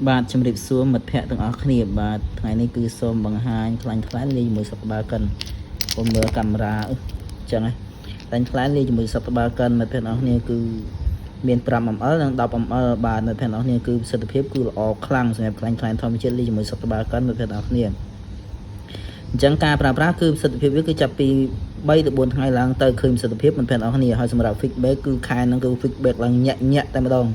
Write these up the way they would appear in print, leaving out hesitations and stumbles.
បាទជំរាបសួរមិត្តភ័ក្តិទាំងអស់គ្នាបាទថ្ងៃនេះគឺសូមបង្ហាញខ្លាញ់ខ្លាញ់លេងជាមួយសត្វបាកិនខ្ញុំមើលកាមេរ៉ាអញ្ចឹងខ្លាញ់ខ្លាញ់លេងជាមួយសត្វបាកិនមិត្តភ័ក្តិទាំងអស់គ្នាគឺមាន 5ml និង 10ml បាទមិត្តភ័ក្តិទាំងអស់គ្នាគឺប្រសិទ្ធភាពគឺល្អខ្លាំងសម្រាប់ខ្លាញ់ខ្លាញ់ធម្មជាតិលេងជាមួយសត្វបាកិនមិត្តភ័ក្តិទាំងអស់គ្នាអញ្ចឹងការប្រើប្រាស់គឺប្រសិទ្ធភាពវាគឺចាប់ពី3 ទៅ 4 ថ្ងៃឡើងទៅឃើញប្រសិទ្ធភាពមិត្តភ័ក្តិទាំងអស់គ្នាហើយសម្រាប់ feedback គឺខែហ្នឹងគឺ feedback ឡើងញាក់តែម្ដង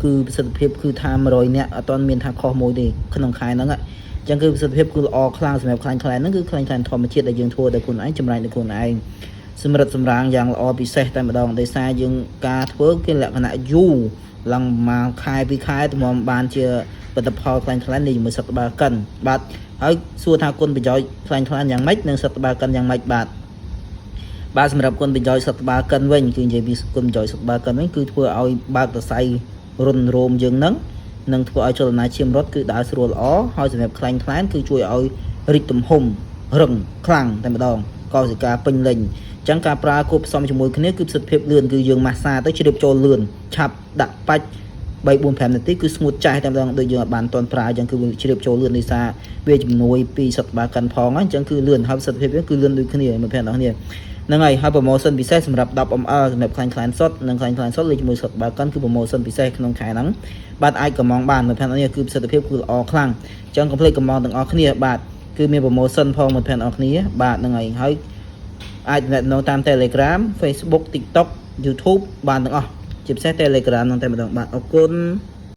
គឺប្រសិទ្ធភាពគឺថា100នាក់អត់ទាន់មានថាខុសមួយទេក្នុងខែហ្នឹងអញ្ចឹងគឺប្រសិទ្ធភាពគឺល្អខ្លាំងសម្រាប់ខ្លាញ់ខ្លាញ់ហ្នឹងគឺខ្លាញ់ខ្លាញ់ធម្មជាតិដែលយើងធ្វើដោយខ្លួនឯងចម្រាញ់ដោយខ្លួនឯងសម្រិតសម្រាងយ៉ាងល្អពិសេសតែម្ដងដោយសារយើងការធ្វើគឺលក្ខណៈយូរឡើងមកខែ2ខែទៅមកបានជាផលិតផលខ្លាញ់ខ្លាញ់នេះជាមួយសត្វបាកិនបាទហើយសួរថាគុណប្រយោជន៍ខ្លាញ់ខ្លាញ់យ៉ាងម៉េចនិងសត្វបាកិនយ៉ាងម៉េចបាទសម្រាប់គុណប្រយោជន៍សត្វបាកិនវិញគឺនិយាយពីគុណប្រយោជន៍សត្វបាកិនវិញគឺធ្វើឲ្យបើកសរសៃរុនរោមយើងនឹងធ្វើឲ្យចលនាឈាមរត់គឺដើរស្រួលល្អហើយសម្រាប់ខ្លាញ់ខ្លាញ់គឺជួយឲ្យរីកទំហំរឹងខ្លាំងតែម្ដងកោសិកាពេញលេញអញ្ចឹងការប្រើគួបផ្សំជាមួយគ្នាគឺប្រសិទ្ធភាពលឿនគឺយើងម៉ាស្សាទៅជ្រាបចូលលឿនឆាប់ដាក់បាច់3 4 5នាទីគឺស្ងួតចាស់តែម្ដងដូចយើងអត់បានតន់ប្រើអញ្ចឹងគឺជ្រាបចូលលឿនដោយសារវាជំនួយពីសត្វបាកិនផងអញ្ចឹងគឺលឿនហើយប្រសិទ្ធភាពវាគឺលឿនដូចគ្នាមិត្តភ័ក្តិទាំងអស់គ្នាហ្នឹងហើយ promotion ពិសេសសម្រាប់ 10ml សម្រាប់ខ្លាញ់ខ្លាញ់សុទ្ធនិងខ្លាញ់ខ្លាញ់សុទ្ធលេខជាមួយសត្វបាកិនគឺ promotion ពិសេសក្នុងខែហ្នឹងបាទអាចកំងបានមិត្តភ័ក្តិទាំងអស់គ្នាគឺប្រសិទ្ធភាពគឺល្អខ្លាំងអញ្ចឹងកុំភ្លេចកំងទាំងអស់គ្នាបាទគឺមាន promotion ផងមិត្តភ័ក្តិទាំងអស់គ្នាបាទហ្នឹងហើយអាចទំនាក់ទំនងតាម Telegram Facebook TikTok YouTube បានទាំងអស់ជាពិសេស Telegram ហ្នឹងតែម្ដងបាទអរគុណ